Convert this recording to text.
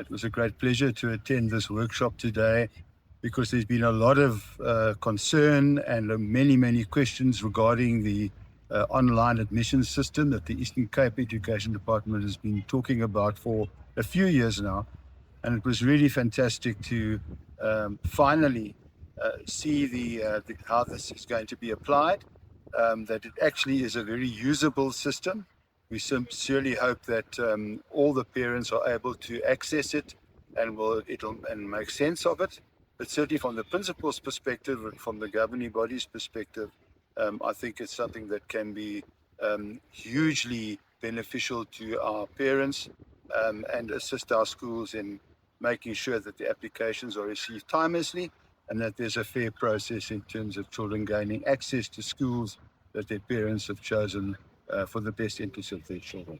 It was a great pleasure to attend this workshop today because there's been a lot of concern and many questions regarding the online admission system that the Eastern Cape Education Department has been talking about for a few years now. And it was really fantastic to finally see how this is going to be applied, that it actually is a very usable system. We sincerely hope that all the parents are able to access it and it'll make sense of it. But certainly from the principal's perspective and from the governing body's perspective, I think it's something that can be hugely beneficial to our parents and assist our schools in making sure that the applications are received timelessly and that there's a fair process in terms of children gaining access to schools that their parents have chosen for the best interest of their children.